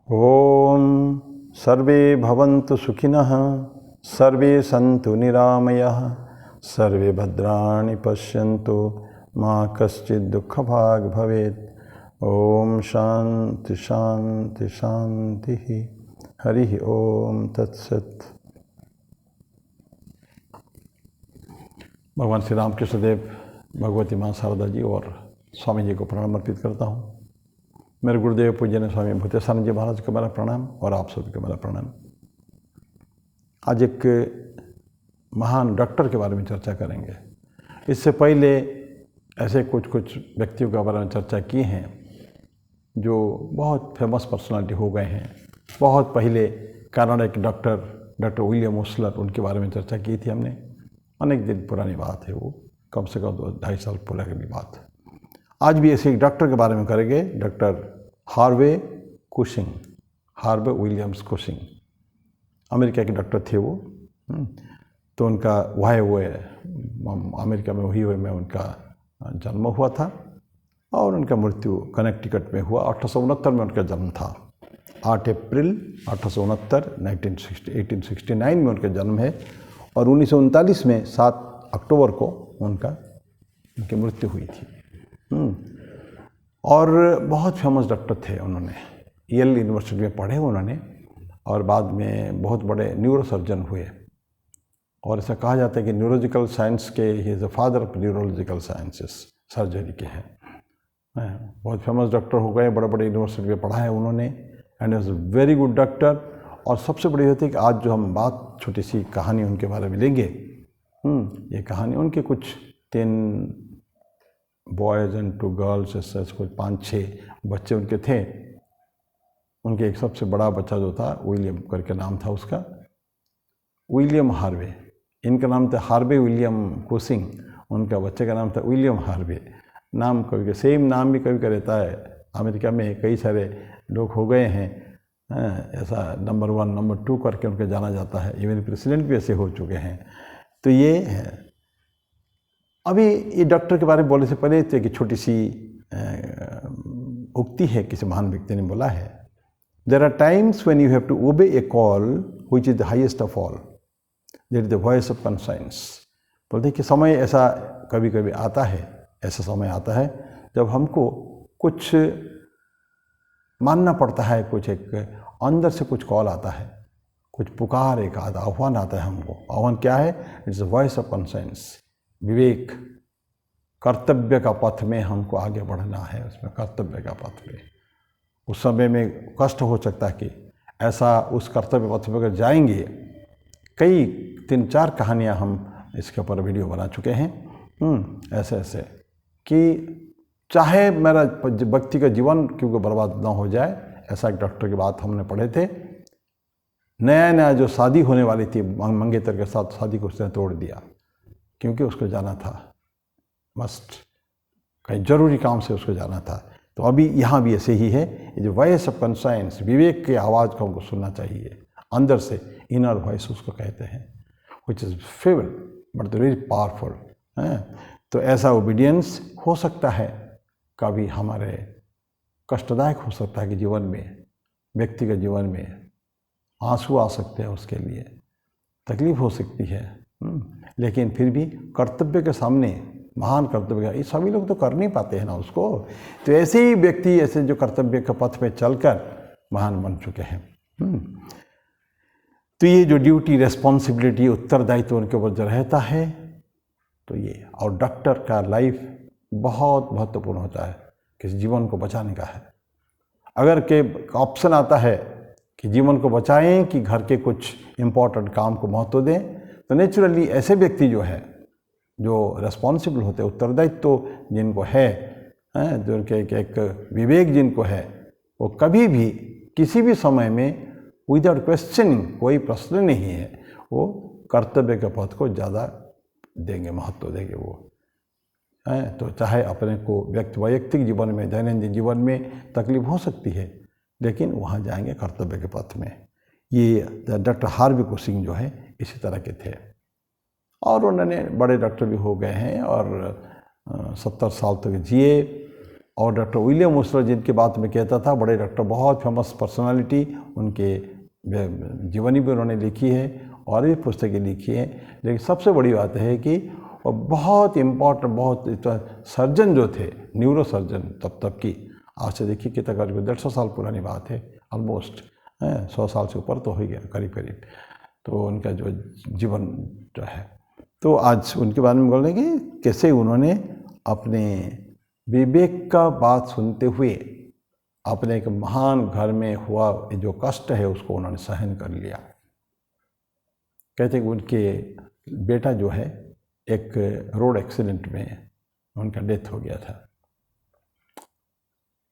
ओम सर्वे भवन्तु सुखिनः, सर्वे सन्तु निरामयाः, सर्वे भद्राणि पश्यन्तु, मा कश्चित् दुःखभाग् भवेत्। ओम शांति शांति शांति। हरि ओम तत्सत। भगवान श्री रामकृष्ण देव, भगवती माँ शारदा जी और स्वामी जी को प्रणाम अर्पित करता हूँ। मेरे गुरुदेव पूज्य स्वामी भूतेशानंद जी महाराज को मेरा प्रणाम और आप सभी को मेरा प्रणाम। आज एक महान डॉक्टर के बारे में चर्चा करेंगे। इससे पहले ऐसे कुछ व्यक्तियों के बारे में चर्चा की हैं जो बहुत फेमस पर्सनालिटी हो गए हैं। बहुत पहले कनाडा के डॉक्टर विलियम ओस्लर, उनके बारे में चर्चा की थी हमने। अनेक दिन पुरानी बात है, वो कम से कम 2-2.5 साल पुरानी बात है। आज भी ऐसे एक डॉक्टर के बारे में करेंगे, doctor Harvey Cushing, Harvey Williams Cushing. America के डॉक्टर थे वो। तो उनका अमेरिका में हुई में उनका जन्म हुआ था और उनका मृत्यु कनेक्टिकट में हुआ। 1869 में उनका जन्म था। 8 अप्रैल 1869 1869 में उनका जन्म है और 1939 में 7 अक्टूबर को उनकी मृत्यु हुई थी। और बहुत फेमस डॉक्टर थे। उन्होंने येल यूनिवर्सिटी में पढ़े उन्होंने और बाद में बहुत बड़े न्यूरोसर्जन हुए। और ऐसा कहा जाता है कि न्यूरोलॉजिकल साइंस के he is the father of neurological sciences, surgery के हैं। बहुत फेमस डॉक्टर हो गए, बड़े बड़े यूनिवर्सिटी में पढ़ा है उन्होंने and is very good doctor. और सबसे बड़ी होती है कि आज जो हम बात छोटी सी कहानी उनके बारे में लेंगे। ये कहानी उनके कुछ 10 बॉयज़ एंड 2 गर्ल्स, ऐसे कुछ 5-6 बच्चे उनके थे। उनके एक सबसे बड़ा बच्चा जो था, विलियम करके नाम था उसका, विलियम हार्वे। इनका नाम था हार्वे विलियम कुशिंग, उनका बच्चे का नाम था विलियम हार्वे। नाम कभी का सेम नाम भी कभी का रहता है। अमेरिका में कई सारे लोग हो गए हैं, ऐसा नंबर 1 नंबर 2 करके उनके जाना जाता है। इवन प्रेसिडेंट भी ऐसे हो चुके हैं। तो ये है। अभी ये डॉक्टर के बारे में बोलने से पहले तो एक छोटी सी उक्ति है, किसी महान व्यक्ति ने बोला है, there are times when you have to obey a call which is the highest of all, that is the voice of conscience. बोलते हैं कि समय ऐसा कभी कभी आता है, ऐसा समय आता है जब हमको कुछ मानना पड़ता है, कुछ एक अंदर से कुछ कॉल आता है, कुछ पुकार, एक आह्वान आता है हमको। आह्वान क्या है? It's the voice of conscience. विवेक, कर्तव्य का पथ में हमको आगे बढ़ना है, उसमें कर्तव्य का पथ में। उस समय में कष्ट हो सकता है कि ऐसा उस कर्तव्य पथ में अगर जाएंगे। कई 3-4 कहानियाँ हम इसके ऊपर वीडियो बना चुके हैं ऐसे ऐसे कि चाहे मेरा व्यक्ति का जीवन क्योंकि बर्बाद ना हो जाए, ऐसा एक डॉक्टर की बात हमने पढ़े थे। नया जो शादी होने वाली थी मंगेतर के साथ, शादी को उसने तोड़ दिया क्योंकि उसको जाना था, मस्ट कहीं जरूरी काम से उसको जाना था। तो अभी यहाँ भी ऐसे ही है। ये जो वॉइस ऑफ कॉन्साइंस, विवेक की आवाज़ को हमको सुनना चाहिए अंदर से। इनर वॉइस उसको कहते हैं, which is fable but very powerful. तो ऐसा ओबीडियंस हो सकता है, कभी हमारे कष्टदायक हो सकता है कि जीवन में, व्यक्ति के जीवन में आंसू आ सकते हैं, उसके लिए तकलीफ हो सकती है। लेकिन फिर भी कर्तव्य के सामने, महान कर्तव्य का, ये सभी लोग तो कर नहीं पाते हैं ना उसको। तो ऐसे ही व्यक्ति, ऐसे जो कर्तव्य के पथ पे चलकर महान बन चुके हैं। तो ये जो ड्यूटी, रेस्पॉन्सिबिलिटी, उत्तरदायित्व उनके ऊपर जो रहता है, तो ये, और डॉक्टर का लाइफ बहुत महत्वपूर्ण होता है, किसी जीवन को बचाने का है। अगर के ऑप्शन आता है कि जीवन को बचाएं कि घर के कुछ इम्पोर्टेंट काम को महत्व दें, तो नेचुरली ऐसे व्यक्ति जो है, जो रेस्पॉन्सिबल होते हैं, उत्तरदायित्व जिनको है, जो उनके एक विवेक जिनको है, वो कभी भी किसी भी समय में विदाउट क्वेश्चनिंग, कोई प्रश्न नहीं है, वो कर्तव्य के पथ को ज़्यादा देंगे, महत्व देंगे वो। तो चाहे अपने को वैयक्तिक जीवन में, दैनंदिन जीवन में तकलीफ हो सकती है, लेकिन वहाँ जाएंगे कर्तव्य के पथ में। ये डॉक्टर हार्वे कुशिंग जो है इसी तरह के थे। और उन्होंने बड़े डॉक्टर भी हो गए हैं और 70 साल तक जिए और डॉक्टर विलियम ओस्लर जिनकी बात मैं कहता था, बड़े डॉक्टर, बहुत फेमस पर्सनालिटी, उनके जीवनी भी उन्होंने लिखी है और भी पुस्तकें लिखी हैं। लेकिन सबसे बड़ी बात है कि और बहुत इम्पोर्टेंट, बहुत सर्जन जो थे, न्यूरो सर्जन तब की, आज से देखिए कितना करीब 150 साल पुरानी बात है, ऑलमोस्ट 100 साल से ऊपर तो हो गया करीब करीब। तो उनका जो जीवन जो है, तो आज उनके बारे में बोल रहे हैं कि कैसे उन्होंने अपने विवेक का बात सुनते हुए अपने एक महान घर में हुआ जो कष्ट है उसको उन्होंने सहन कर लिया। कहते हैं कि उनके बेटा जो है एक रोड एक्सीडेंट में उनका डेथ हो गया था,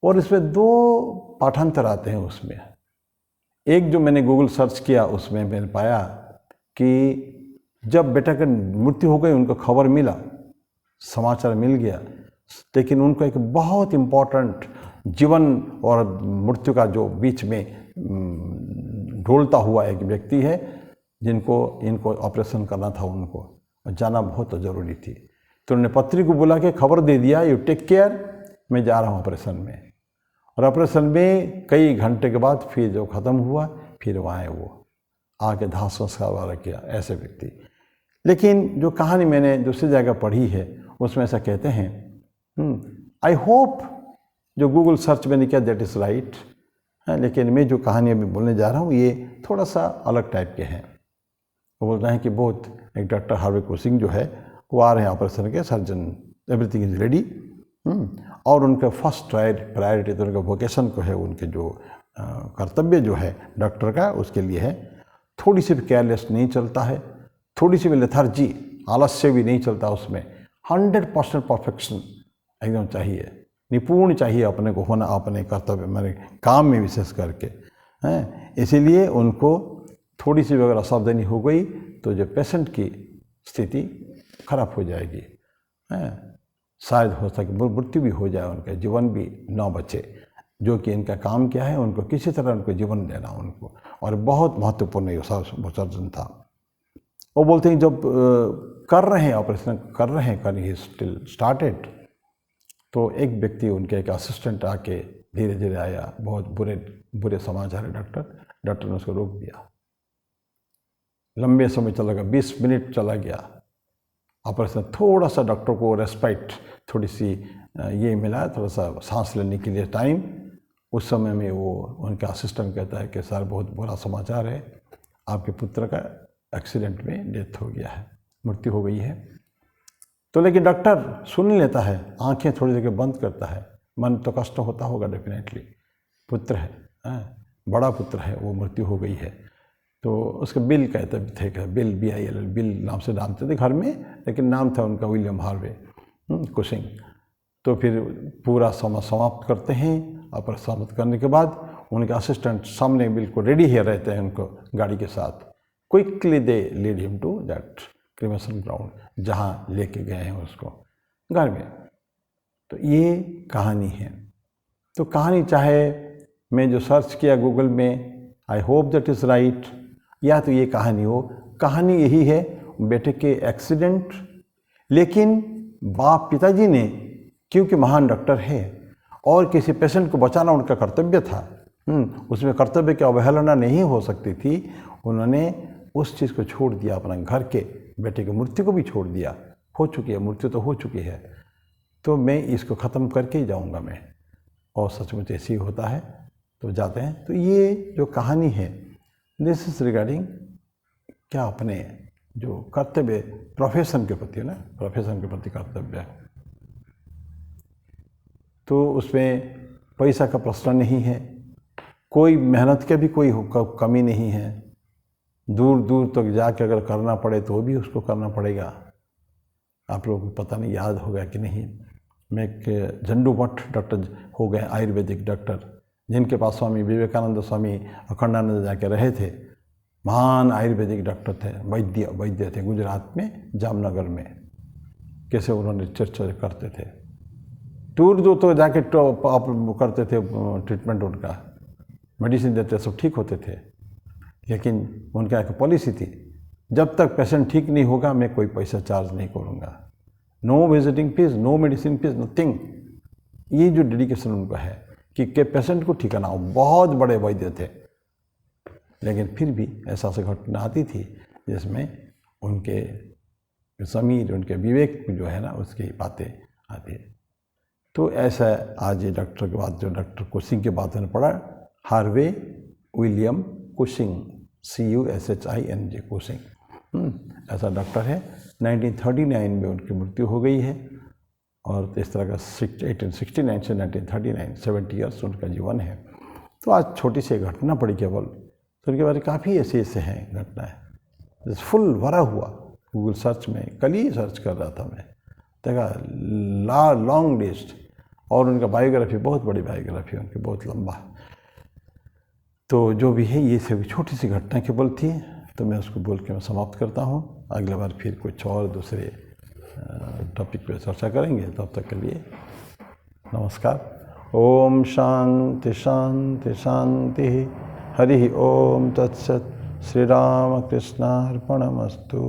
और इसमें 2 पाठांतर आते हैं उसमें। एक जो मैंने गूगल सर्च किया उसमें मैंने पाया कि जब बेटा की मृत्यु हो गई, उनको खबर मिला, समाचार मिल गया, लेकिन उनको एक बहुत इम्पोर्टेंट जीवन और मृत्यु का जो बीच में ढोलता हुआ एक व्यक्ति है इनको ऑपरेशन करना था, उनको जाना बहुत ज़रूरी थी। तो उन्होंने पत्री को बुला के खबर दे दिया, यू टेक केयर, मैं जा रहा हूँ ऑपरेशन में। और ऑपरेशन में कई घंटे के बाद फिर जो ख़त्म हुआ, फिर वहाँ वो आके दाह संस्कार वाला किया, ऐसे व्यक्ति। लेकिन जो कहानी मैंने दूसरी जगह पढ़ी है उसमें ऐसा कहते हैं, आई होप जो गूगल सर्च मैंने किया दैट इज़ राइट, लेकिन मैं जो कहानी अभी बोलने जा रहा हूँ ये थोड़ा सा अलग टाइप के हैं। वो बोल रहे हैं कि बहुत एक डॉक्टर हार्वे क्रूसिंग जो है वो आ रहे हैं ऑपरेशन के, सर्जन एवरीथिंग इज रेडी, और उनका फर्स्ट प्रायोरिटी तो उनका वोकेशन को है, उनके जो कर्तव्य जो है डॉक्टर का उसके लिए है। थोड़ी सी भी केयरलेस नहीं चलता है, थोड़ी सी भी लेथार्जी, आलस्य भी नहीं चलता उसमें। 100% परफेक्शन एकदम चाहिए, निपुण चाहिए अपने को होना, अपने कर्तव्य मेरे काम में विशेष करके हैं। इसीलिए उनको थोड़ी सी भी अगर असावधानी हो गई तो जो पेशेंट की स्थिति खराब हो जाएगी, शायद हो सके मृत्यु भी हो जाए, उनका जीवन भी न बचे। जो कि इनका काम क्या है, उनको किसी तरह उनको जीवन देना उनको, और बहुत महत्वपूर्ण ये सर्जन था। वो बोलते हैं जब कर रहे हैं ऑपरेशन कर रहे हैं, कर ही स्टिल स्टार्टेड, तो एक व्यक्ति उनके एक असिस्टेंट आके धीरे धीरे आया, बहुत बुरे समाचार है डॉक्टर ने उसको रोक दिया। लंबे समय चला गया, 20 मिनट चला गया ऑपरेशन। थोड़ा सा डॉक्टर को रेस्पाइट, थोड़ी सी ये मिला, थोड़ा सा सांस लेने के लिए टाइम। उस समय में वो उनका असिस्टेंट कहता है कि सर बहुत बुरा समाचार है, आपके पुत्र का एक्सीडेंट में डेथ हो गया है, मृत्यु हो गई है। तो लेकिन डॉक्टर सुन लेता है, आंखें थोड़ी देर बंद करता है, मन तो कष्ट होता होगा डेफिनेटली, पुत्र है, बड़ा पुत्र है, वो मृत्यु हो गई है। तो उसका बिल कहते थे, बिल BIL बिल नाम से जानते थे घर में, लेकिन नाम था उनका विलियम हार्वे क्रूसिंग। तो फिर पूरा समय समाप्त करते हैं, और समाप्त करने के बाद उनके असिस्टेंट सामने बिल्कुल रेडी ही रहते हैं उनको गाड़ी के साथ। Quickly they lead him to that cremation ground, जहाँ लेके गए हैं उसको घर में। तो ये कहानी है। तो कहानी चाहे मैं जो सर्च किया गूगल में, I hope that is right, या तो ये कहानी हो, कहानी यही है बेटे के एक्सीडेंट। लेकिन पिताजी ने, क्योंकि महान डॉक्टर है और किसी पेशेंट को बचाना उनका कर्तव्य था, उसमें कर्तव्य की अवहेलना नहीं हो सकती थी, उन्होंने उस चीज़ को छोड़ दिया, अपना घर के बेटे की मृत्यु को भी छोड़ दिया। हो चुकी है मृत्यु, तो हो चुकी है, तो मैं इसको ख़त्म करके ही जाऊंगा मैं, और सचमुच ऐसे ही होता है। तो जाते हैं। तो ये जो कहानी है दिस इज रिगार्डिंग क्या अपने जो कर्तव्य प्रोफेशन के प्रति है ना, प्रोफेशन के प्रति कर्तव्य। तो उसमें पैसा का प्रश्न नहीं है, कोई मेहनत के भी कोई कमी नहीं है। दूर दूर तक जाके अगर करना पड़े तो भी उसको करना पड़ेगा। आप लोगों को पता नहीं याद होगा कि नहीं, मैं एक झंडू भट्ट डॉक्टर हो गए, आयुर्वेदिक डॉक्टर, जिनके पास स्वामी विवेकानंद, स्वामी अखंडानंद जाके रहे थे। महान आयुर्वेदिक डॉक्टर थे, वैद्य थे, गुजरात में जामनगर में। कैसे उन्होंने चर्चा करते थे, दूर दूर तो जाके करते थे ट्रीटमेंट, उनका मेडिसिन देते, सब ठीक होते थे। लेकिन उनका एक पॉलिसी थी, जब तक पेशेंट ठीक नहीं होगा मैं कोई पैसा चार्ज नहीं करूँगा। No visiting fees, no medicine fees, nothing. ये जो डेडिकेशन उनका है कि पेशेंट को ठिकाना हो। बहुत बड़े वैद्य थे, लेकिन फिर भी ऐसा घटना आती थी जिसमें उनके ज़मीर, उनके विवेक जो है ना, उसकी बातें आती है। तो ऐसा आज ये डॉक्टर के बाद जो डॉक्टर कुशिंग के बाद मैंने पढ़ा, Harvey William Cushing, CUSHING Cushing, ऐसा डॉक्टर है। 1939 में उनकी मृत्यु हो गई है। और इस तरह का 1869 से 1939 70 ईयर्स उनका जीवन है। तो आज छोटी सी घटना पड़ी केवल, तो उनके बारे में काफ़ी ऐसे हैं घटनाएँ, फुल भरा हुआ गूगल सर्च में। कल ही सर्च कर रहा था मैं, देखा लॉन्ग लिस्ट, और उनका बायोग्राफी, बहुत बड़ी बायोग्राफी उनकी, बहुत लंबा। तो जो भी है, ये सभी छोटी सी घटना केवल थी, तो मैं उसको बोल के मैं समाप्त करता हूँ। अगले बार फिर कुछ और दूसरे टॉपिक पे चर्चा करेंगे। तब तक के लिए नमस्कार। ओम शांति शांति शांति। हरि ओम तत्सत। श्री राम कृष्णार्पणमस्तु।